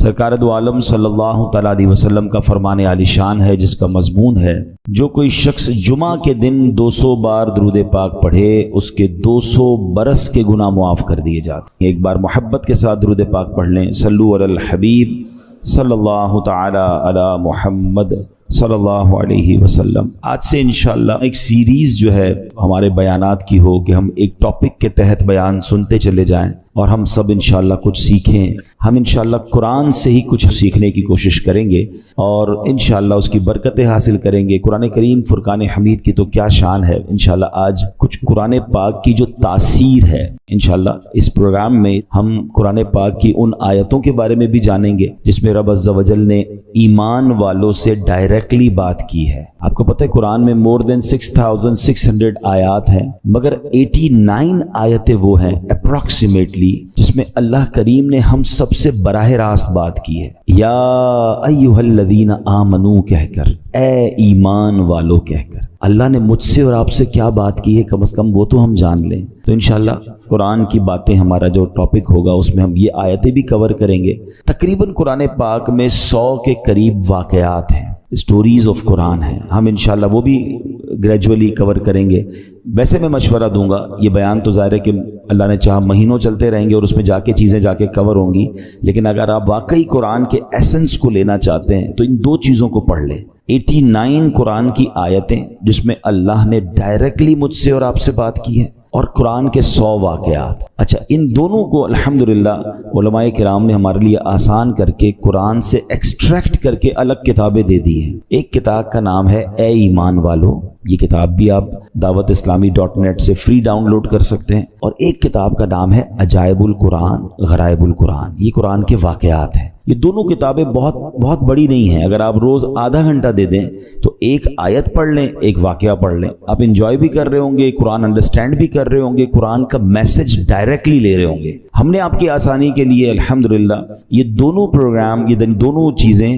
سرکار دو عالم صلی اللہ تعالیٰ علیہ وسلم کا فرمان عالی شان ہے جس کا مضمون ہے جو کوئی شخص جمعہ کے دن 200 بار درود پاک پڑھے اس کے 200 برس کے گناہ معاف کر دیے جاتے ہیں۔ ایک بار محبت کے ساتھ درود پاک پڑھ لیں، صلو علی الحبیب صلی اللہ تعالیٰ علی محمد صلی اللہ علیہ وسلم۔ آج سے انشاءاللہ ایک سیریز جو ہے ہمارے بیانات کی ہو کہ ہم ایک ٹاپک کے تحت بیان سنتے چلے جائیں اور ہم سب انشاءاللہ کچھ سیکھیں۔ ہم انشاءاللہ قرآن سے ہی کچھ سیکھنے کی کوشش کریں گے اور انشاءاللہ اس کی برکتیں حاصل کریں گے۔ قرآن کریم فرقان حمید کی تو کیا شان ہے۔ انشاءاللہ آج کچھ قرآن پاک کی جو تاثیر ہے، انشاءاللہ اس پروگرام میں ہم قرآن پاک کی ان آیتوں کے بارے میں بھی جانیں گے جس میں رب عز و جل نے ایمان والوں سے ڈائریکٹلی بات کی ہے۔ آپ کو پتہ ہے قرآن میں more than 6600 آیات ہیں، مگر 89 آیتیں وہ ہیں اپروکسیمیٹلی جس میں اللہ کریم نے ہم سب سے براہ راست بات کی ہے۔ یا ایھا الذین آمنو کہہ کر، اے ایمان والو کہہ کر اللہ نے مجھ سے اور آپ سے کیا بات کی ہے، کم از کم وہ تو ہم جان لیں۔ تو انشاءاللہ قرآن کی باتیں ہمارا جو ٹاپک ہوگا اس میں ہم یہ آیتیں بھی کور کریں گے۔ تقریباً قرآن پاک میں 100 کے قریب واقعات ہیں، اسٹوریز آف قرآن ہیں، ہم انشاءاللہ وہ بھی گریجولی کور کریں گے۔ ویسے میں مشورہ دوں گا، یہ بیان تو ظاہر ہے کہ اللہ نے چاہا مہینوں چلتے رہیں گے اور اس میں جا کے چیزیں جا کے کور ہوں گی، لیکن اگر آپ واقعی قرآن کے ایسنس کو لینا چاہتے ہیں تو ان دو چیزوں کو پڑھ لیں۔ 89 قرآن کی آیتیں جس میں اللہ نے ڈائریکٹلی مجھ سے اور آپ سے بات کی ہے، اور قرآن کے 100 واقعات۔ اچھا، ان دونوں کو الحمدللہ علماء کرام نے ہمارے لیے آسان کر کے قرآن سے ایکسٹریکٹ کر کے الگ کتابیں دے دی ہیں۔ ایک کتاب کا نام ہے اے ایمان والو، یہ کتاب بھی آپ dawatIslami.net سے فری ڈاؤن لوڈ کر سکتے ہیں، اور ایک کتاب کا نام ہے عجائب القرآن غرائب القرآن، یہ قرآن کے واقعات ہیں۔ یہ دونوں کتابیں بہت بڑی نہیں ہیں، اگر آپ روز آدھا گھنٹہ دے دیں تو ایک آیت پڑھ لیں، ایک واقعہ پڑھ لیں، آپ انجوائے بھی کر رہے ہوں گے، قرآن انڈرسٹینڈ بھی کر رہے ہوں گے، قرآن کا میسج ڈائریکٹلی لے رہے ہوں گے۔ ہم نے آپ کی آسانی کے لیے الحمدللہ یہ دونوں پروگرام، یہ دونوں چیزیں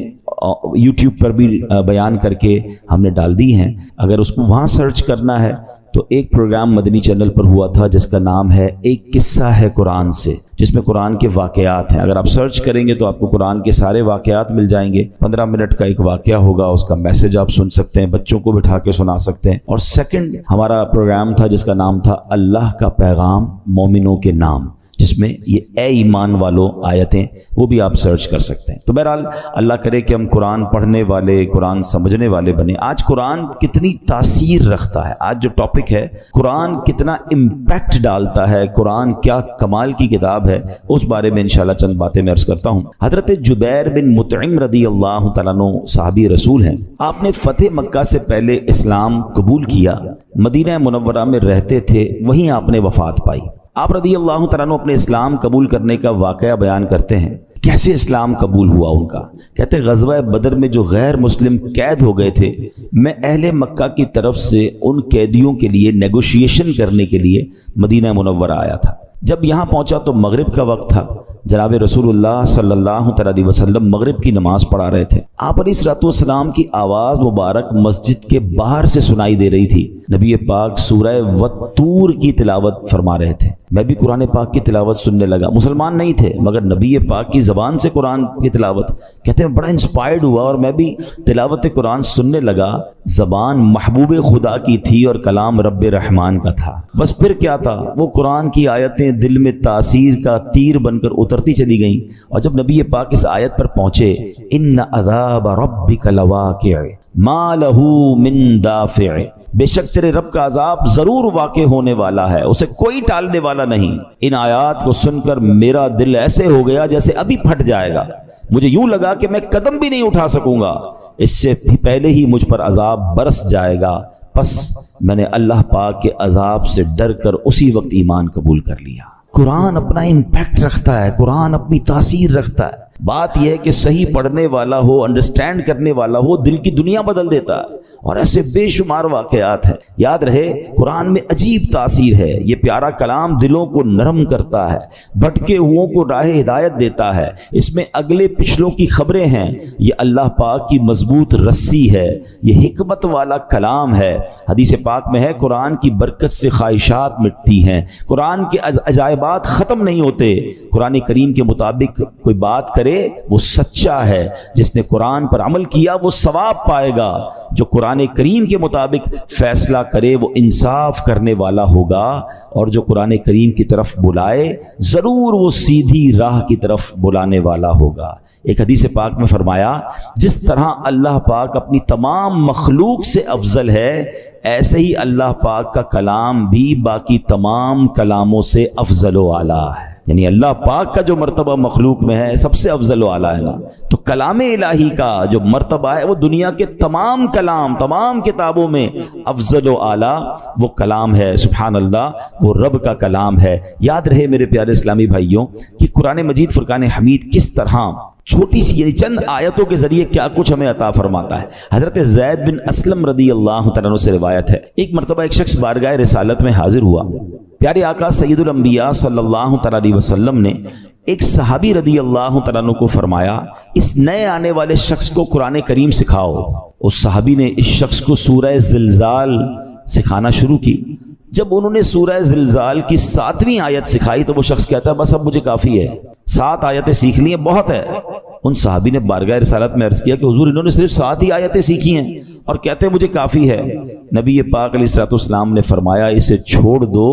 یوٹیوب پر بھی بیان کر کے ہم نے ڈال دی ہیں۔ اگر اس کو وہاں سرچ کرنا ہے تو ایک پروگرام مدنی چینل پر ہوا تھا جس کا نام ہے ایک قصہ ہے قرآن سے، جس میں قرآن کے واقعات ہیں۔ اگر آپ سرچ کریں گے تو آپ کو قرآن کے سارے واقعات مل جائیں گے۔ 15 منٹ کا ایک واقعہ ہوگا، اس کا میسج آپ سن سکتے ہیں، بچوں کو بٹھا کے سنا سکتے ہیں۔ اور سیکنڈ ہمارا پروگرام تھا جس کا نام تھا اللہ کا پیغام مومنوں کے نام، جس میں یہ اے ایمان والو آیتیں وہ بھی آپ سرچ کر سکتے ہیں۔ تو بہرحال اللہ کرے کہ ہم قرآن پڑھنے والے، قرآن سمجھنے والے بنیں۔ آج قرآن کتنی تاثیر رکھتا ہے، آج جو ٹاپک ہے قرآن کتنا امپیکٹ ڈالتا ہے، قرآن کیا کمال کی کتاب ہے، اس بارے میں انشاءاللہ چند باتیں میں عرض کرتا ہوں۔ حضرت جبیر بن مطعم رضی اللہ تعالیٰ عنہ صحابی رسول ہیں، آپ نے فتح مکہ سے پہلے اسلام قبول کیا، مدینہ منورہ میں رہتے تھے، وہیں آپ نے وفات پائی۔ آپ رضی اللہ تعالیٰ عنہ اپنے اسلام قبول کرنے کا واقعہ بیان کرتے ہیں، کیسے اسلام قبول ہوا ان کا۔ کہتے ہیں غزوہ بدر میں جو غیر مسلم قید ہو گئے تھے، میں اہل مکہ کی طرف سے ان قیدیوں کے لیے نیگوشیشن کرنے کے لیے مدینہ منورہ آیا تھا۔ جب یہاں پہنچا تو مغرب کا وقت تھا، جناب رسول اللہ صلی اللہ علیہ وسلم مغرب کی نماز پڑھا رہے تھے۔ آپ علیہ الصلوۃ والسلام کی آواز مبارک مسجد کے باہر سے سنائی دے رہی تھی۔ نبی پاک سورہ والطور کی تلاوت فرما رہے تھے، میں بھی قرآن پاک کی تلاوت سننے لگا۔ مسلمان نہیں تھے مگر نبی پاک کی زبان سے قرآن کی تلاوت، کہتے ہیں بڑا انسپائرڈ ہوا اور میں بھی تلاوت قرآن سننے لگا۔ زبان محبوب خدا کی تھی اور کلام رب رحمان کا تھا۔ بس پھر کیا تھا، وہ قرآن کی آیتیں دل میں تاثیر کا تیر بن کر اترتی چلی گئیں، اور جب نبی پاک اس آیت پر پہنچے، ان عذاب ربک لواقع ما لہ من دافع، بے شک تیرے رب کا عذاب ضرور واقع ہونے والا ہے، اسے کوئی ٹالنے والا نہیں۔ ان آیات کو سن کر میرا دل ایسے ہو گیا جیسے ابھی پھٹ جائے گا، مجھے یوں لگا کہ میں قدم بھی نہیں اٹھا سکوں گا، اس سے پہلے ہی مجھ پر عذاب برس جائے گا۔ پس میں نے اللہ پاک کے عذاب سے ڈر کر اسی وقت ایمان قبول کر لیا۔ قرآن اپنا امپیکٹ رکھتا ہے، قرآن اپنی تاثیر رکھتا ہے۔ بات یہ ہے کہ صحیح پڑھنے والا ہو، انڈرسٹینڈ کرنے والا ہو، دل کی دنیا بدل دیتا ہے، اور ایسے بے شمار واقعات ہیں۔ یاد رہے قرآن میں عجیب تاثیر ہے، یہ پیارا کلام دلوں کو نرم کرتا ہے، بھٹکے ہوئوں کو راہ ہدایت دیتا ہے، اس میں اگلے پچھلوں کی خبریں ہیں، یہ اللہ پاک کی مضبوط رسی ہے، یہ حکمت والا کلام ہے۔ حدیث پاک میں ہے قرآن کی برکت سے خواہشات مٹتی ہیں، قرآن کے عجائبات ختم نہیں ہوتے۔ قرآن کریم کے مطابق کوئی بات کرے پڑھے وہ سچا ہے، جس نے قرآن پر عمل کیا وہ ثواب پائے گا، جو قرآن کریم کے مطابق فیصلہ کرے وہ انصاف کرنے والا ہوگا، اور جو قرآن کریم کی طرف بلائے ضرور وہ سیدھی راہ کی طرف بلانے والا ہوگا۔ ایک حدیث پاک میں فرمایا جس طرح اللہ پاک اپنی تمام مخلوق سے افضل ہے، ایسے ہی اللہ پاک کا کلام بھی باقی تمام کلاموں سے افضل و اعلیٰ ہے، یعنی اللہ پاک کا جو مرتبہ مخلوق میں ہے سب سے افضل و اعلیٰ ہے نا، تو کلام الہی کا جو مرتبہ ہے وہ دنیا کے تمام کلام، تمام کتابوں میں افضل و اعلیٰ وہ کلام ہے۔ سبحان اللہ، وہ رب کا کلام ہے۔ یاد رہے میرے پیارے اسلامی بھائیوں کہ قرآن مجید فرقان حمید کس طرح چھوٹی سی یعنی چند آیتوں کے ذریعے کیا کچھ ہمیں عطا فرماتا ہے۔ حضرت زید بن اسلم رضی اللہ تعالیٰ عنہ سے روایت ہے، ایک مرتبہ ایک شخص بارگاہ رسالت میں حاضر ہوا، پیارے آقا سید الانبیاء صلی اللہ تعالیٰ علیہ وسلم نے ایک صحابی رضی اللہ تعالیٰ عنہ کو فرمایا اس نئے آنے والے شخص کو قرآن کریم سکھاؤ۔ اس صحابی نے اس شخص کو سورہ زلزال سکھانا شروع کی۔ جب انہوں نے سورہ زلزال کی 7ویں آیت سکھائی تو وہ شخص کہتا ہے بس اب مجھے کافی ہے، 7 آیتیں سیکھ لی ہیں، بہت ہے۔ ان صحابی نے بارگاہ رسالت میں عرض کیا کہ حضور انہوں نے صرف 7 ہی آیتیں سیکھی ہیں اور کہتے ہیں مجھے کافی ہے۔ نبی پاک علیہ الصلوۃ والسلام نے فرمایا اسے چھوڑ دو،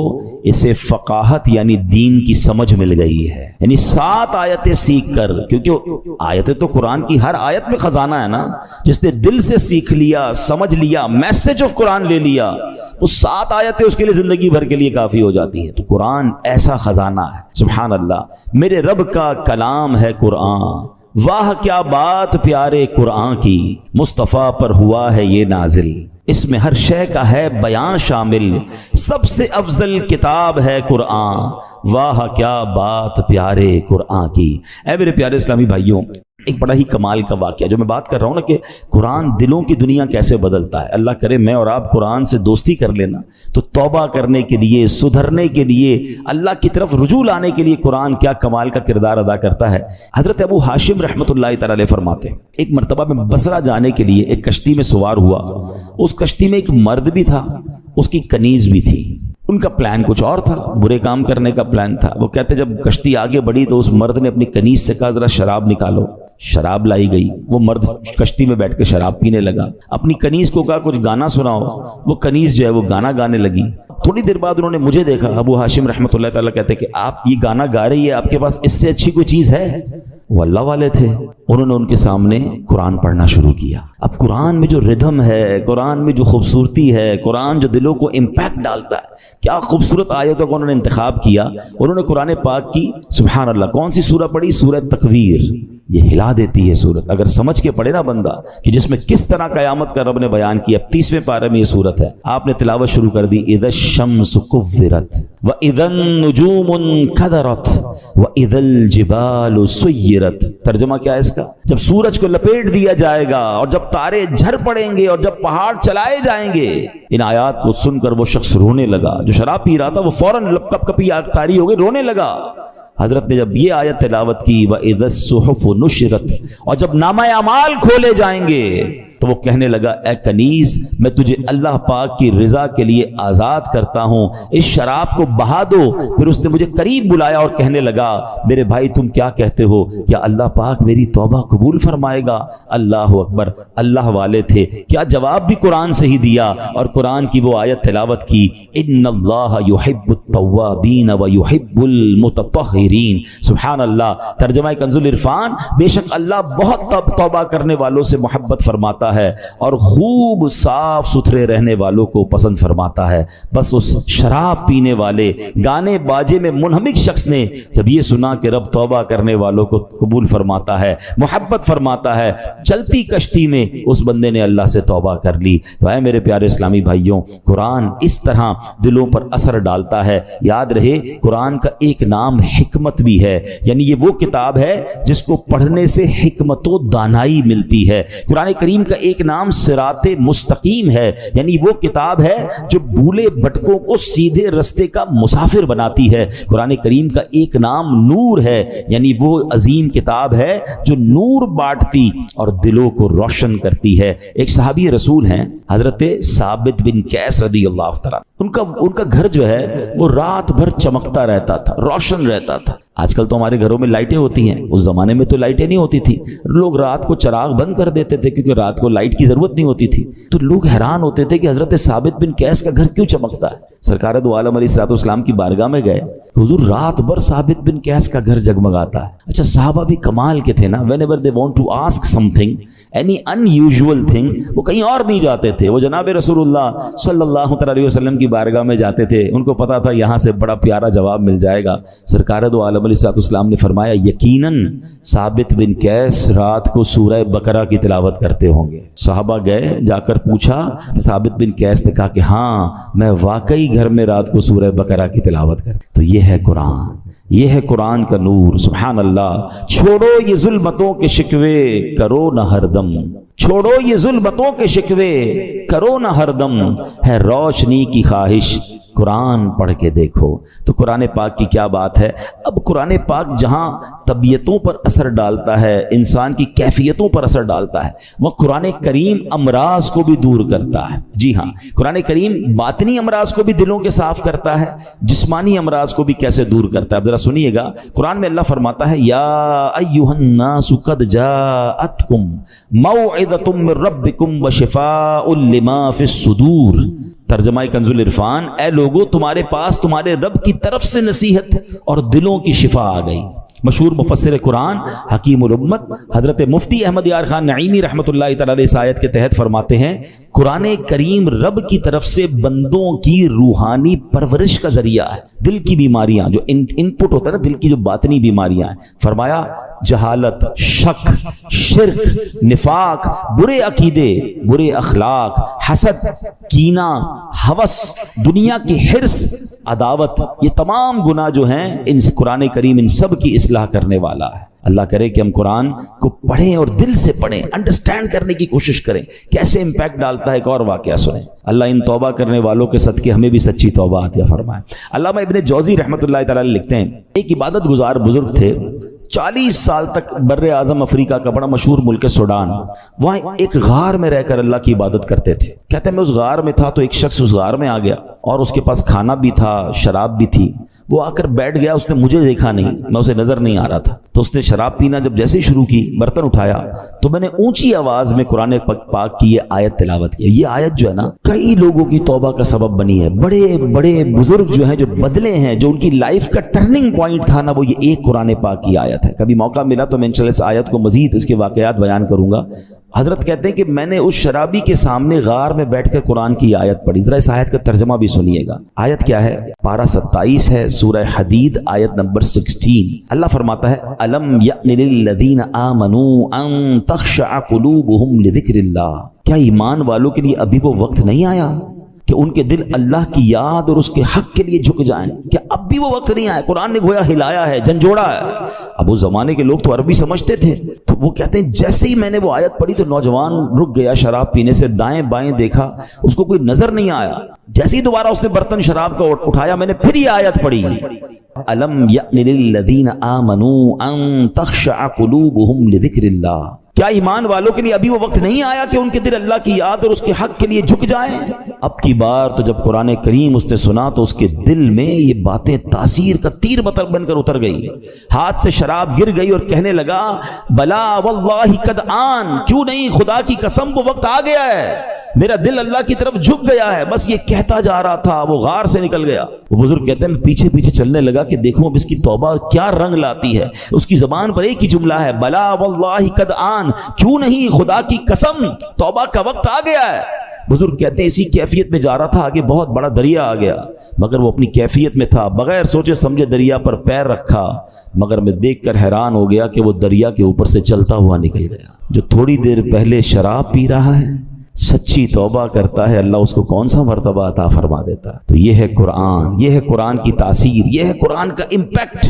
اسے فقاہت یعنی دین کی سمجھ مل گئی ہے، یعنی 7 آیتیں سیکھ کر، کیونکہ آیتیں تو قرآن کی ہر آیت میں خزانہ ہے نا، جس نے دل سے سیکھ لیا، سمجھ لیا، میسج آف قرآن لے لیا، وہ 7 آیتیں اس کے لیے زندگی بھر کے لیے کافی ہو جاتی ہیں۔ تو قرآن ایسا خزانہ ہے، سبحان اللہ، میرے رب کا کلام ہے قرآن، واہ کیا بات پیارے قرآن کی، مصطفیٰ پر ہوا ہے یہ نازل، اس میں ہر شے کا ہے بیان شامل، سب سے افضل کتاب ہے قرآن، واہ کیا بات پیارے قرآن کی۔ اے میرے پیارے اسلامی بھائیوں، ایک بڑا ہی کمال کا واقعہ جو میں بات کر رہا ہوں نا کہ قرآن دلوں کی دنیا کیسے بدلتا ہے۔ اللہ کرے میں اور آپ قرآن سے دوستی کر لینا تو توبہ کرنے کے لیے، سدھرنے کے لیے، اللہ کی طرف رجوع لانے کے لیے قرآن کیا کمال کا کردار ادا کرتا ہے۔ حضرت ابو ہاشم رحمۃ اللہ تعالی علیہ فرماتے ہیں ایک مرتبہ میں بصرہ جانے کے لیے ایک کشتی میں سوار ہوا، اس کشتی میں ایک مرد بھی تھا، اس کی کنیز بھی تھی۔ ان کا پلان کچھ اور تھا، برے کام کرنے کا پلان تھا۔ وہ کہتے جب کشتی آگے بڑھی تو اس مرد نے اپنی کنیز سے کہا ذرا شراب نکالو، شراب لائی گئی، وہ مرد کشتی میں بیٹھ کے شراب پینے لگا۔ اپنی کنیز کو کہا کچھ گانا سناؤ، وہ کنیز جو ہے وہ گانا گانے لگی۔ تھوڑی دیر بعد انہوں نے مجھے دیکھا، ابو ہاشم رحمۃ اللہ تعالیٰ کہتے کہ آپ یہ گانا گا رہی ہے، آپ کے پاس اس سے اچھی کوئی چیز ہے؟ وہ اللہ والے تھے، انہوں نے ان کے سامنے قرآن پڑھنا شروع کیا۔ اب قرآن میں جو ردھم ہے، قرآن میں جو خوبصورتی ہے، قرآن جو دلوں کو امپیکٹ ڈالتا ہے، کیا خوبصورت آیتوں کو انہوں نے انتخاب کیا۔ انہوں نے قرآن پاک کی سبحان اللہ کون سی سورہ پڑھی؟ سورہ تکویر۔ یہ ہلا دیتی ہے سورت، اگر سمجھ کے پڑھے نا بندہ کہ جس میں کس طرح قیامت کا رب نے بیان کیا۔ 30ویں پارے میں یہ سورت ہے، آپ نے تلاوت شروع کر دی، اذا الشمس کورت واذا النجوم انکدرت واذا الجبال سیرت۔ ترجمہ کیا ہے اس کا؟ جب سورج کو لپیٹ دیا جائے گا اور جب تارے جھڑ پڑیں گے اور جب پہاڑ چلائے جائیں گے۔ ان آیات کو سن کر وہ شخص رونے لگا، جو شراب پی رہا تھا وہ فوراً کپ کپی آگ تاری ہو گئی، رونے لگا۔ حضرت نے جب یہ آیت تلاوت کی وَإِذَا الصُّحُفُ نُشِرَتْ، اور جب نامہ اعمال کھولے جائیں گے تو وہ کہنے لگا اے کنیز میں تجھے اللہ پاک کی رضا کے لیے آزاد کرتا ہوں، اس شراب کو بہا دو۔ پھر اس نے مجھے قریب بلایا اور کہنے لگا میرے بھائی تم کیا کہتے ہو، کیا اللہ پاک میری توبہ قبول فرمائے گا؟ اللہ اکبر، اللہ والے تھے، کیا جواب بھی قرآن سے ہی دیا اور قرآن کی وہ آیت تلاوت کی، ان اللہ یحب التوابین ویحب المتطہرین۔ سبحان اللہ۔ ترجمہ کنز العرفان، بے شک اللہ بہت توبہ کرنے والوں سے محبت فرماتا ہے اور خوب صاف ستھرے رہنے والوں کو پسند فرماتا ہے۔ بس اس شراب پینے والے گانے باجے میں منہمک شخص نے جب یہ سنا کہ رب توبہ کرنے والوں کو قبول فرماتا ہے، محبت فرماتا ہے، چلتی کشتی میں اس بندے نے اللہ سے توبہ کر لی۔ تو اے میرے پیارے اسلامی بھائیوں، قرآن اس طرح دلوں پر اثر ڈالتا ہے۔ یاد رہے قرآن کا ایک نام حکمت بھی ہے، یعنی یہ وہ کتاب ہے جس کو پڑھنے سے حکمت و دانائی ملتی ہے۔ قرآن کریم کا ایک نام صراط مستقیم ہے، یعنی وہ کتاب ہے جو بھولے بھٹکوں کو سیدھے رستے کا مسافر بناتی ہے۔ قرآن کریم کا ایک نام نور ہے، یعنی وہ عظیم کتاب ہے جو نور بانٹتی اور دلوں کو روشن کرتی ہے۔ ایک صحابی رسول ہیں حضرت ثابت بن قیس رضی اللہ تعالیٰ، ان کا گھر جو ہے وہ رات بھر چمکتا رہتا تھا، روشن رہتا تھا۔ آج کل تو ہمارے گھروں میں لائٹیں ہوتی ہیں، اس زمانے میں تو لائٹیں نہیں ہوتی تھی، لوگ رات کو چراغ بند کر دیتے تھے کیونکہ رات کو لائٹ کی ضرورت نہیں ہوتی تھی۔ تو لوگ حیران ہوتے تھے کہ حضرت ثابت بن قیس کا گھر کیوں چمکتا ہے۔ سرکار دو عالم علیہ الصلوۃ والسلام کی بارگاہ میں گئے، حضور رات بھر ثابت بن قیس کا گھر جگمگاتا ہے۔ اچھا صحابہ بھی کمال کے تھے نا، whenever they want to ask something, any unusual thing, وہ کہیں اور نہیں جاتے تھے، وہ جناب رسول اللہ صلی اللہ علیہ وسلم کی بارگاہ میں جاتے تھے۔ ان کو پتا تھا یہاں سے بڑا پیارا جواب مل جائے گا۔ سرکار دو عالم علیہ الصلوۃ والسلام نے فرمایا یقیناً ثابت بن قیس رات کو سورہ بقرہ کی تلاوت کرتے ہوں گے۔ صحابہ گئے، جا کر پوچھا، ثابت بن قیس نے کہا کہ ہاں میں واقعی گھر میں رات کو سورہ بقرہ کی تلاوت کرتا۔ تو یہ ہے قرآن، یہ ہے قرآن کا نور۔ سبحان اللہ۔ چھوڑو یہ ظلمتوں کے شکوے کرو نہ ہر دم، چھوڑو یہ ظلمتوں کے شکوے کرو نہ ہر دم، ہے روشنی کی خواہش قرآن پڑھ کے دیکھو۔ تو قرآن پاک کی کیا بات ہے۔ اب قرآن پاک جہاں طبیعتوں پر اثر ڈالتا ہے، انسان کی کیفیتوں پر اثر ڈالتا ہے، وہ قرآن کریم امراض کو بھی دور کرتا ہے۔ جی ہاں، قرآن کریم باطنی امراض کو بھی دلوں کے صاف کرتا ہے، جسمانی امراض کو بھی کیسے دور کرتا ہے۔ اب ذرا سنیے گا، قرآن میں اللہ فرماتا ہے یا ایھا الناس قد جاءتکم موعظۃ من ربکم وشفاء لما فی الصدور۔ ترجمہ کنز العرفان، اے لوگو تمہارے پاس تمہارے رب کی طرف سے نصیحت اور دلوں کی شفا آ گئی۔ مشہور مفسر قرآن حکیم الامت حضرت مفتی احمد یار خان نعیمی رحمۃ اللہ تعالی علیہ اس آیت کے تحت فرماتے ہیں قرآن کریم رب کی طرف سے بندوں کی روحانی پرورش کا ذریعہ ہے۔ دل کی بیماریاں جو ان پٹ ہوتا ہے نا، دل کی جو باطنی بیماریاں ہیں، فرمایا جہالت، شک، شرک، نفاق، برے عقیدے، برے اخلاق، حسد، کینہ، ہوس، دنیا کی حرص، عداوت، یہ تمام گناہ جو ہیں ان قرآن کریم ان سب کی اصلاح کرنے والا ہے۔ اللہ کرے کہ ہم قرآن کو پڑھیں اور دل سے پڑھیں، انڈرسٹینڈ کرنے کی کوشش کریں کیسے امپیکٹ ڈالتا ہے۔ ایک اور واقعہ سنیں، اللہ ان توبہ کرنے والوں کے صدقے ہمیں بھی سچی توبہ عطا فرمائے۔ علامہ ابن جوزی رحمۃ اللہ تعالی علیہ لکھتے ہیں ایک عبادت گزار بزرگ تھے، 40 سال تک بر اعظم افریقہ کا بڑا مشہور ملک سوڈان، وہاں ایک غار میں رہ کر اللہ کی عبادت کرتے تھے۔ کہتے ہیں میں اس غار میں تھا تو ایک شخص اس غار میں آ گیا اور اس کے پاس کھانا بھی تھا، شراب بھی تھی۔ وہ آ کر بیٹھ گیا، اس نے مجھے دیکھا نہیں، میں اسے نظر نہیں آ رہا تھا، تو اس نے شراب پینا جب جیسے ہی شروع کی، برتن اٹھایا تو میں نے اونچی آواز میں قرآن پاک کی یہ آیت تلاوت کی۔ یہ آیت جو ہے نا کئی لوگوں کی توبہ کا سبب بنی ہے۔ بڑے بڑے بزرگ جو ہیں، جو بدلے ہیں، جو ان کی لائف کا ٹرننگ پوائنٹ تھا نا، وہ یہ ایک قرآن پاک کی آیت ہے۔ کبھی موقع ملا تو میں انشاءاللہ اس آیت کو مزید اس کے واقعات بیان کروں گا۔ حضرت کہتے ہیں کہ میں نے اس شرابی کے سامنے غار میں بیٹھ کر قرآن کی آیت پڑھی۔ ذرا اس آیت کا ترجمہ بھی سنیے گا۔ آیت کیا ہے؟ پارہ 27 ہے، سورہ حدید، آیت نمبر 16۔ اللہ فرماتا ہے الم یأن للذین آمنوا ان تخشع قلوبہم لذکر اللہ۔ کیا ایمان والوں کے لیے ابھی وہ وقت نہیں آیا کہ ان کے دل اللہ کی یاد اور اس کے حق کے لیے جھک جائیں؟ کیا اب بھی وہ وقت نہیں آیا؟ قرآن نے گویا ہلایا ہے، جھنجھوڑا ہے۔ اب اس زمانے کے لوگ تو عربی سمجھتے تھے، تو وہ کہتے ہیں جیسے ہی میں نے وہ آیت پڑھی تو نوجوان رک گیا شراب پینے سے، دائیں بائیں دیکھا، اس کو کوئی نظر نہیں آیا۔ جیسے ہی دوبارہ اس نے برتن شراب کا اٹھایا، میں نے پھر یہ آیت پڑھی الم یأن للذین آمنوا ان تخشع قلوبہم لذکر اللہ۔ کیا ایمان والوں کے لیے ابھی وہ وقت نہیں آیا کہ ان کے دل اللہ کی یاد اور اس کے حق کے لیے جھک جائیں؟ اب کی بار تو جب قرآن کریم اس نے سنا تو اس کے دل میں یہ باتیں تاثیر کا تیر بن کر اتر گئی، ہاتھ سے شراب گر گئی اور کہنے لگا بلا واللہ قد آن، کیوں نہیں، خدا کی قسم وہ وقت آ گیا ہے، میرا دل اللہ کی طرف جھک گیا ہے۔ بس یہ کہتا جا رہا تھا، وہ غار سے نکل گیا۔ وہ بزرگ کہتے ہیں پیچھے پیچھے چلنے لگا کہ دیکھوں اب اس کی توبہ کیا رنگ لاتی ہے۔ اس کی زبان پر ایک ہی جملہ ہے بلا واللہ قد آن، کیوں نہیں، خدا کی قسم توبہ کا وقت آ گیا ہے۔ بزرگ کہتے ہیں اسی کیفیت میں جا رہا تھا، آگے بہت بڑا دریا آ گیا، مگر وہ اپنی کیفیت میں تھا، بغیر سوچے سمجھے دریا پر پیر رکھا، مگر میں دیکھ کر حیران ہو گیا کہ وہ دریا کے اوپر سے چلتا ہوا نکل گیا۔ جو تھوڑی دیر پہلے شراب پی رہا ہے، سچی توبہ کرتا ہے، اللہ اس کو کون سا مرتبہ عطا فرما دیتا ہے۔ تو یہ ہے قرآن، یہ ہے قرآن کی تاثیر، یہ ہے قرآن کا امپیکٹ۔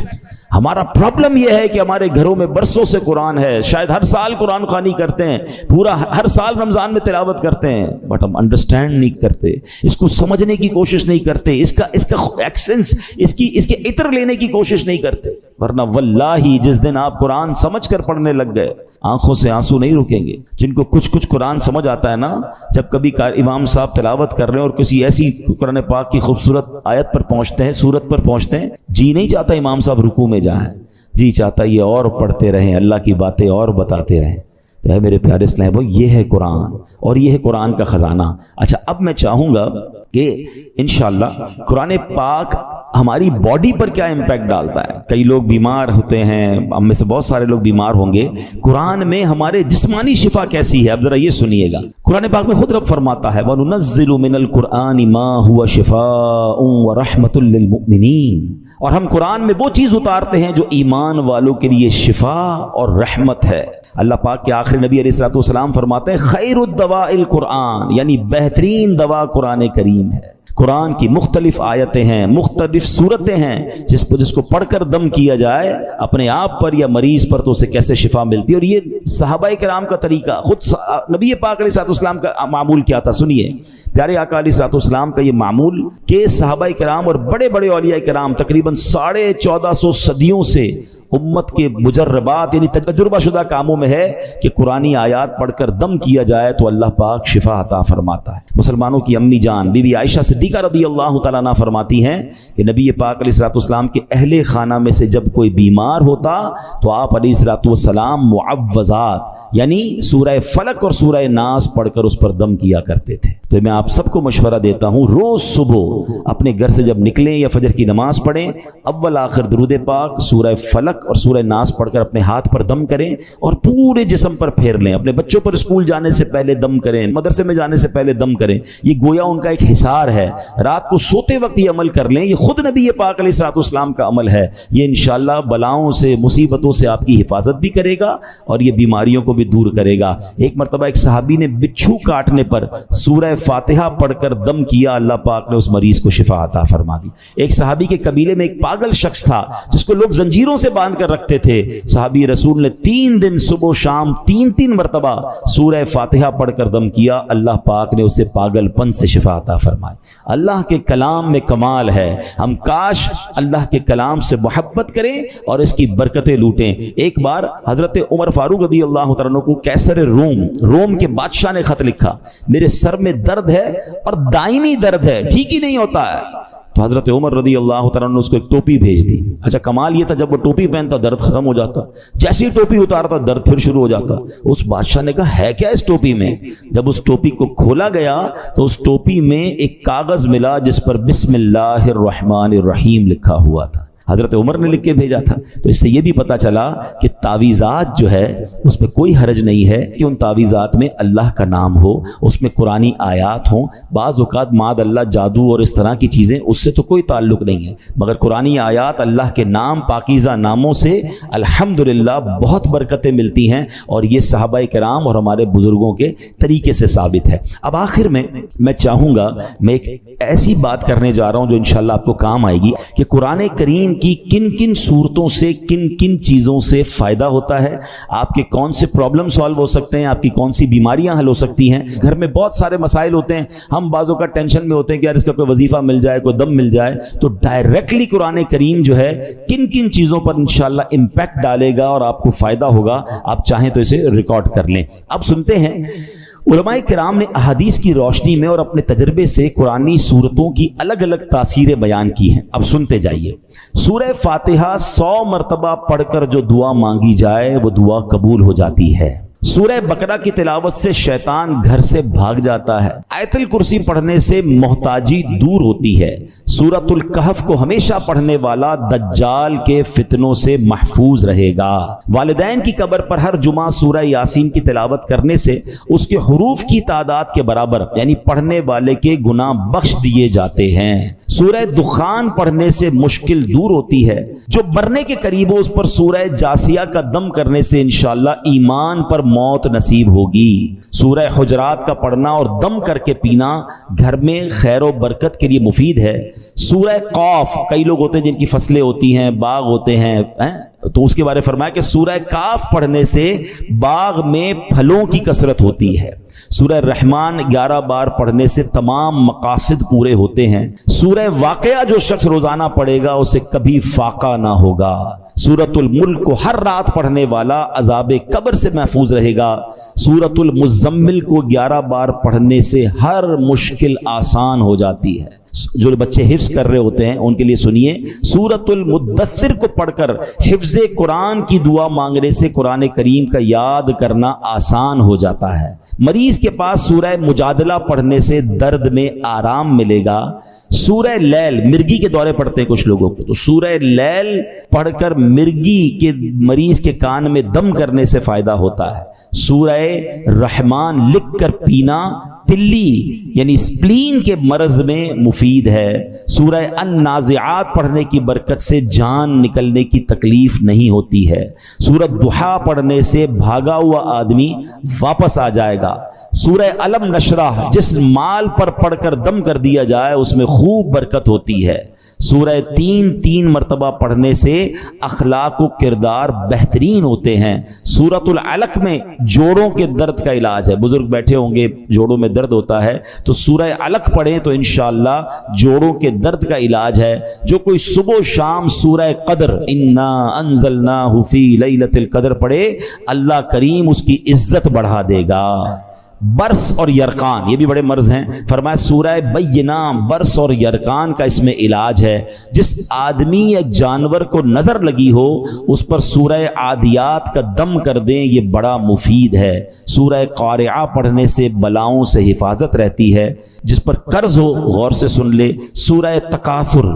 ہمارا پرابلم یہ ہے کہ ہمارے گھروں میں برسوں سے قرآن ہے، شاید ہر سال قرآن خوانی کرتے ہیں، پورا ہر سال رمضان میں تلاوت کرتے ہیں، بٹ ہم انڈرسٹینڈ نہیں کرتے، اس کو سمجھنے کی کوشش نہیں کرتے، اس کا ایکسنس، اس کے عطر لینے کی کوشش نہیں کرتے۔ ورنہ واللہ جس دن آپ قرآن سمجھ کر پڑھنے لگ گئے، آنکھوں سے آنسو نہیں رکیں گے۔ جن کو کچھ قرآن سمجھ آتا ہے نا، جب کبھی امام صاحب تلاوت کر رہے ہیں اور کسی ایسی قرآن پاک کی خوبصورت آیت پر پہنچتے ہیں، سورت پر پہنچتے ہیں، جی نہیں چاہتا امام صاحب رکوع میں جائیں، جی چاہتا یہ اور پڑھتے رہیں، اللہ کی باتیں اور بتاتے رہیں۔ تو ہے میرے پیارے اسلام بھائی، یہ ہے قرآن اور یہ ہے قرآن کا خزانہ۔ اچھا، اب میں چاہوں گا کہ انشاءاللہ قرآن پاک ہماری باڈی پر کیا امپیکٹ ڈالتا ہے۔ کئی لوگ بیمار ہوتے ہیں، ہم میں سے بہت سارے لوگ بیمار ہوں گے، قرآن میں ہمارے جسمانی شفا کیسی ہے؟ اب ذرا یہ سنیے گا، قرآن پاک میں خود رب فرماتا ہے وَنُنَزِّلُ مِنَ الْقُرْآنِ مَا هُوَ شِفَاءٌ وَرَحْمَةٌ لِّلْمُؤْمِنِينَ، اور ہم قرآن میں وہ چیز اتارتے ہیں جو ایمان والوں کے لیے شفا اور رحمت ہے۔ اللہ پاک کے آخری نبی علیہ الصلوۃ والسلام فرماتے ہیں خیر الدواء القرآن، یعنی بہترین دوا قرآن کریم ہے۔ قرآن کی مختلف آیتیں ہیں، مختلف صورتیں ہیں، جس کو پڑھ کر دم کیا جائے اپنے آپ پر یا مریض پر تو اسے کیسے شفا ملتی ہے۔ اور یہ صحابہ کرام کا طریقہ، خود نبی پاک علیہ الصلوۃ والسلام کا معمول کیا تھا؟ سنیے، پیارے آقا علیہ الصلوۃ والسلام کا یہ معمول کہ صحابہ کرام اور بڑے بڑے اولیاء کرام تقریباً 1450 صدیوں سے امت کے مجربات یعنی تجربہ شدہ کاموں میں ہے کہ قرآنی آیات پڑھ کر دم کیا جائے تو اللہ پاک شفا عطا فرماتا ہے۔ مسلمانوں کی امی جان بی بی عائشہ صدیقہ رضی اللہ تعالیٰ عنہ فرماتی ہیں کہ نبی پاک علیہ الصلوۃ والسلام کے اہل خانہ میں سے جب کوئی بیمار ہوتا تو آپ علیہ الصلوۃ والسلام معوذات یعنی سورہ فلق اور سورہ ناس پڑھ کر اس پر دم کیا کرتے تھے۔ تو میں آپ سب کو مشورہ دیتا ہوں، روز صبح اپنے گھر سے جب نکلیں یا فجر کی نماز پڑھیں، اول آخر درود پاک، سورہ فلق اور سورہ ناس پڑھ کر اپنے ہاتھ پر دم کریں اور پورے جسم پر پھیر لیں۔ اپنے بچوں پر اسکول جانے سے پہلے دم کریں، مدرسے میں جانے سے پہلے دم کریں، یہ گویا ان کا ایک حصار ہے۔ رات کو سوتے وقت یہ عمل کر لیں، یہ خود نبی پاک علیہ الصلوۃ والسلام کا عمل ہے۔ یہ انشاءاللہ بلاؤں سے، مصیبتوں سے آپ کی حفاظت بھی کرے گا اور یہ بیماریوں کو بھی دور کرے گا۔ ایک مرتبہ ایک صحابی نے بچھو کاٹنے پر سورہ فاتحہ پڑھ کر دم کیا، اللہ پاک نے اس مریض کو شفا عطا فرما دی۔ ایک صحابی کے قبیلے میں ایک پاگل شخص تھا جس کو لوگ زنجیروں سے باندھ کر رکھتے تھے، صحابی رسول نے 3 دن صبح و شام 3 مرتبہ سورہ فاتحہ پڑھ کر دم کیا، اللہ پاک نے اسے پاگل پن سے شفا عطا فرمائی۔ اللہ کے کلام میں کمال ہے، ہم کاش اللہ کے کلام سے محبت کریں اور اس کی برکتیں لوٹیں۔ ایک بار حضرت عمر فاروق رضی اللہ تعالیٰ عنہ کو کیسر روم کے بادشاہ نے خط لکھا، میرے سر میں درد ہے اور دائمی درد ہے، ٹھیک ہی نہیں ہوتا ہے۔ تو حضرت عمر رضی اللہ تعالیٰ نے اس کو ایک ٹوپی بھیج دی۔ اچھا، کمال یہ تھا جب وہ ٹوپی پہنتا درد ختم ہو جاتا، جیسی ٹوپی اتارتا درد پھر شروع ہو جاتا۔ اس بادشاہ نے کہا ہے کیا اس ٹوپی میں؟ جب اس ٹوپی کو کھولا گیا تو اس ٹوپی میں ایک کاغذ ملا جس پر بسم اللہ الرحمن الرحیم لکھا ہوا تھا، حضرت عمر نے لکھ کے بھیجا تھا۔ تو اس سے یہ بھی پتا چلا کہ تعویذات جو ہے اس میں کوئی حرج نہیں ہے کہ ان تعویذات میں اللہ کا نام ہو، اس میں قرآنی آیات ہوں۔ بعض اوقات معاذ اللہ جادو اور اس طرح کی چیزیں، اس سے تو کوئی تعلق نہیں ہے، مگر قرآنی آیات، اللہ کے نام، پاکیزہ ناموں سے الحمدللہ بہت برکتیں ملتی ہیں، اور یہ صحابہ کرام اور ہمارے بزرگوں کے طریقے سے ثابت ہے۔ اب آخر میں چاہوں گا، میں ایک ایسی بات کرنے جا رہا ہوں جو انشاءاللہ آپ کو کام آئے گی کہ قرآن کریم کی کن کن صورتوں سے، کن کن چیزوں سے فائدہ ہوتا ہے، آپ کے کون سے پرابلم سالو ہو سکتے ہیں، آپ کی کون سی بیماریاں حل ہو سکتی ہیں۔ گھر میں بہت سارے مسائل ہوتے ہیں، ہم بعضوں کا ٹینشن میں ہوتے ہیں کہ یار اس کا کوئی وظیفہ مل جائے، کوئی دم مل جائے، تو ڈائریکٹلی قرآن کریم جو ہے کن کن چیزوں پر انشاءاللہ امپیکٹ ڈالے گا اور آپ کو فائدہ ہوگا، آپ چاہیں تو اسے ریکارڈ کر لیں۔ اب سنتے ہیں، علماء کرام نے احادیث کی روشنی میں اور اپنے تجربے سے قرآنی سورتوں کی الگ الگ تاثیریں بیان کی ہیں۔ اب سنتے جائیے۔ سورہ فاتحہ 100 مرتبہ پڑھ کر جو دعا مانگی جائے وہ دعا قبول ہو جاتی ہے۔ سورہ بقرہ کی تلاوت سے شیطان گھر سے بھاگ جاتا ہے۔ آیت الکرسی پڑھنے سے محتاجی دور ہوتی ہے۔ سورۃ الکہف کو ہمیشہ پڑھنے والا دجال کے فتنوں سے محفوظ رہے گا۔ والدین کی قبر پر ہر جمعہ سورہ یاسین کی تلاوت کرنے سے اس کے حروف کی تعداد کے برابر یعنی پڑھنے والے کے گناہ بخش دیے جاتے ہیں۔ سورہ دخان پڑھنے سے مشکل دور ہوتی ہے۔ جو مرنے کے قریب ہو اس پر سورہ جاسیہ کا دم کرنے سے انشاءاللہ ایمان پر موت نصیب ہوگی۔ سورہ حجرات کا پڑھنا اور دم کر کے پینا گھر میں خیر و برکت کے لیے مفید ہے۔ سورہ قاف، کئی لوگ ہوتے ہیں جن کی فصلیں ہوتی ہیں، باغ ہوتے ہیں، تو اس کے بارے فرمایا کہ سورہ کاف پڑھنے سے باغ میں پھلوں کی کثرت ہوتی ہے، سورہ رحمان 11 بار پڑھنے سے تمام مقاصد پورے ہوتے ہیں، سورہ واقعہ جو شخص روزانہ پڑھے گا اسے کبھی فاقہ نہ ہوگا، سورۃ الملک کو ہر رات پڑھنے والا عذاب قبر سے محفوظ رہے گا، سورۃ المزمل کو 11 بار پڑھنے سے ہر مشکل آسان ہو جاتی ہے۔ جو بچے حفظ کر رہے ہوتے ہیں ان کے لیے سنیے، سورۃ المدثر کو پڑھ کر حفظ قرآن کی دعا مانگنے سے قرآن کریم کا یاد کرنا آسان ہو جاتا ہے۔ مریض کے پاس سورہ مجادلہ پڑھنے سے درد میں آرام ملے گا، سورہ لیل، مرگی کے دورے پڑھتے ہیں کچھ لوگوں کو، تو سورہ لیل پڑھ کر مرگی کے مریض کے کان میں دم کرنے سے فائدہ ہوتا ہے، سورہ رحمان لکھ کر پینا تلی یعنی سپلین کے مرض میں مفید ہے، سورہ النازعات پڑھنے کی برکت سے جان نکلنے کی تکلیف نہیں ہوتی ہے، سورۃ ضحیٰ پڑھنے سے بھاگا ہوا آدمی واپس آ جائے گا، سورہ علم نشرح جس مال پر پڑھ کر دم کر دیا جائے اس میں خوب برکت ہوتی ہے، سورہ 3 مرتبہ پڑھنے سے اخلاق و کردار بہترین ہوتے ہیں، سورۃ العلق میں جوڑوں کے درد کا علاج ہے، بزرگ بیٹھے ہوں گے جوڑوں میں درد ہوتا ہے تو سورہ علق پڑھیں تو انشاءاللہ جوڑوں کے درد کا علاج ہے۔ جو کوئی صبح و شام سورہ قدر انا انزلناہ فی لیلۃ القدر پڑھے اللہ کریم اس کی عزت بڑھا دے گا۔ برس اور یرقان یہ بھی بڑے مرض ہیں، فرمایا سورہ بینہ برس اور یرقان کا اس میں علاج ہے، جس آدمی یا جانور کو نظر لگی ہو اس پر سورہ عادیات کا دم کر دیں، یہ بڑا مفید ہے، سورہ قارعہ پڑھنے سے بلاؤں سے حفاظت رہتی ہے، جس پر قرض ہو غور سے سن لے، سورہ تکاثر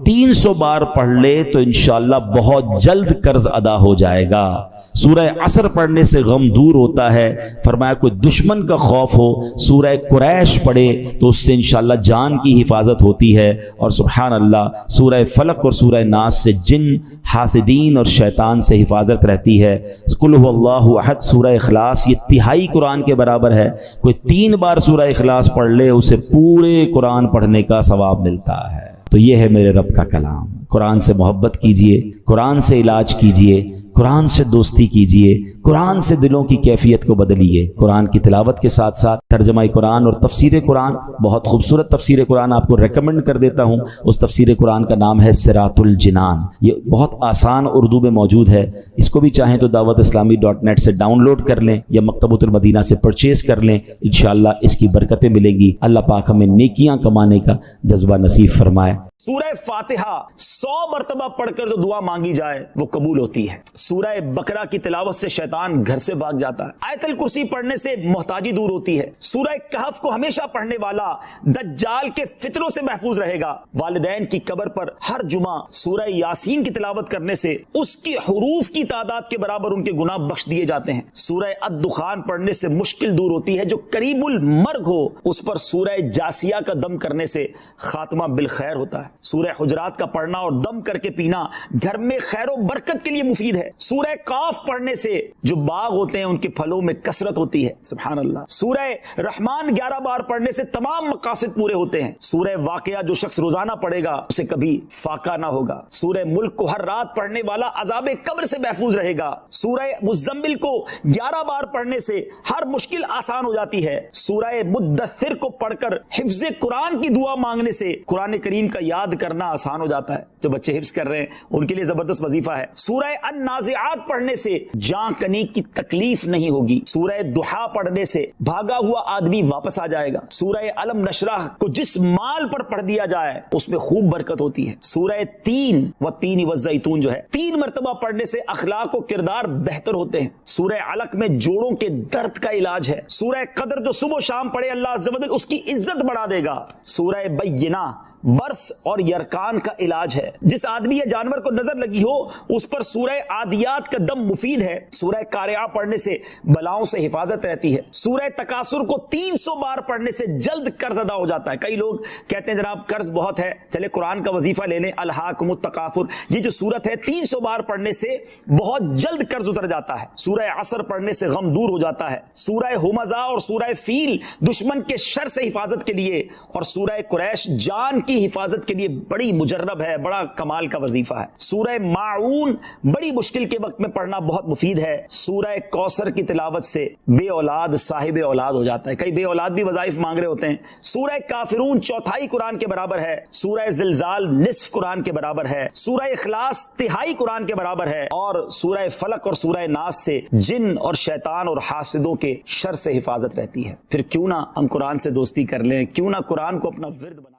300 بار پڑھ لے تو انشاءاللہ بہت جلد قرض ادا ہو جائے گا، سورہ عصر پڑھنے سے غم دور ہوتا ہے، فرمایا کوئی دشمن کا خوف ہو سورہ قریش پڑھے تو اس سے انشاءاللہ جان کی حفاظت ہوتی ہے، اور سبحان اللہ سورہ فلق اور سورہ ناس سے جن، حاسدین اور شیطان سے حفاظت رہتی ہے، قل هو اللہ احد سورہ اخلاص یہ تہائی قرآن کے برابر ہے، کوئی 3 بار سورہ اخلاص پڑھ لے اسے پورے قرآن پڑھنے کا ثواب ملتا ہے۔ تو یہ ہے میرے رب کا کلام، قرآن سے محبت کیجئے، قرآن سے علاج کیجئے، قرآن سے دوستی کیجئے، قرآن سے دلوں کی کیفیت کو بدلیے، قرآن کی تلاوت کے ساتھ ساتھ ترجمہ قرآن اور تفسیر قرآن، بہت خوبصورت تفسیر قرآن آپ کو ریکمنڈ کر دیتا ہوں، اس تفسیر قرآن کا نام ہے صراط الجنان، یہ بہت آسان اردو میں موجود ہے، اس کو بھی چاہیں تو dawatIslami.net سے ڈاؤن لوڈ کر لیں یا مکتبۃ المدینہ سے پرچیز کر لیں، انشاءاللہ اس کی برکتیں ملیں گی، اللہ پاک ہمیں نیکیاں کمانے کا جذبہ نصیب فرمائے۔ سورہ فاتحہ 100 مرتبہ پڑھ کر جو دعا مانگی جائے وہ قبول ہوتی ہے، سورہ بقرہ کی تلاوت سے شیطان گھر سے بھاگ جاتا ہے، آیت الکرسی پڑھنے سے محتاجی دور ہوتی ہے، سورہ کہف کو ہمیشہ پڑھنے والا دجال کے فتنوں سے محفوظ رہے گا، والدین کی قبر پر ہر جمعہ سورہ یاسین کی تلاوت کرنے سے اس کی حروف کی تعداد کے برابر ان کے گناہ بخش دیے جاتے ہیں، سورہ الدخان پڑھنے سے مشکل دور ہوتی ہے، جو قریب المرگ ہو اس پر سورہ جاسیہ کا دم کرنے سے خاتمہ بالخیر ہوتا ہے، سورہ حجرات کا پڑھنا اور دم کر کے پینا گھر میں خیر و برکت کے لیے مفید ہے، سورہ قاف پڑھنے سے جو باغ ہوتے ہیں ان کے پھلوں میں کثرت ہوتی ہے، سبحان اللہ، سورہ رحمان 11 بار پڑھنے سے تمام مقاصد پورے ہوتے ہیں، سورہ واقعہ جو شخص روزانہ پڑھے گا اسے کبھی فاقہ نہ ہوگا، سورہ ملک کو ہر رات پڑھنے والا عذاب قبر سے محفوظ رہے گا، سورہ مزمل کو 11 بار پڑھنے سے ہر مشکل آسان ہو جاتی ہے، سورہ مدثر کو پڑھ کر حفظ قرآن کی دعا مانگنے سے قرآن کریم کا یاد کرنا آسان ہو جاتا ہے، جو بچے حفظ کر رہے ہیں ان کے لیے زبردست وظیفہ ہے، سورہ النازعات پڑھنے سے جان کنی کی تکلیف نہیں ہوگی، سورہ ضحیٰ پڑھنے سے بھاگا ہوا آدمی واپس آ جائے گا، سورہ علم نشرح کو جس مال پر پڑھ دیا جائے اس میں خوب برکت ہوتی ہے، سورہ 3 والزیتون جو ہے 3 مرتبہ پڑھنے سے اخلاق و کردار بہتر ہوتے ہیں، سورہ علق میں جوڑوں کے درد کا علاج ہے، سورہ قدر جو صبح و شام پڑھے اللہ عز و جل اس کی عزت بڑھا دے گا، سورہ بینہ برس اور یرقان کا علاج ہے، جس آدمی یا جانور کو نظر لگی ہو اس پر سورہ عادیات کا دم مفید ہے، سورہ قارعہ پڑھنے سے بلاؤں سے حفاظت رہتی ہے، سورہ تکاثر کو 300 بار پڑھنے سے جلد قرض ادا ہو جاتا ہے، کئی لوگ کہتے ہیں جناب قرض بہت ہے چلے قرآن کا وظیفہ لے لیں، الہاکم التکاثر، یہ جو سورت ہے 300 بار پڑھنے سے بہت جلد قرض اتر جاتا ہے، سورہ عصر پڑھنے سے غم دور ہو جاتا ہے، سورہ ہمزہ اور سورہ فیل دشمن کے شر سے حفاظت کے لیے، اور سورہ قریش جان کی کی حفاظت کے لیے بڑی مجرب ہے، بڑا کمال کا وظیفہ ہے۔ سورہ ماعون بڑی مشکل کے وقت میں پڑھنا بہت مفید ہے۔ سورہ کوثر کی تلاوت سے بے اولاد صاحب اولاد ہو جاتا ہے، کئی بے اولاد بھی وظائف مانگ رہے ہوتے ہیں۔ سورہ کافرون چوتھائی قرآن کے برابر ہے، سورہ زلزال نصف قرآن کے برابر ہے، سورہ اخلاص تہائی قرآن کے برابر ہے، اور سورہ فلق اور سورہ ناس سے جن اور شیطان اور حاسدوں کے شر سے حفاظت رہتی ہے۔ پھر کیوں نہ ہم قرآن سے دوستی کر لیں، کیوں نہ قرآن کو اپنا ورد بنا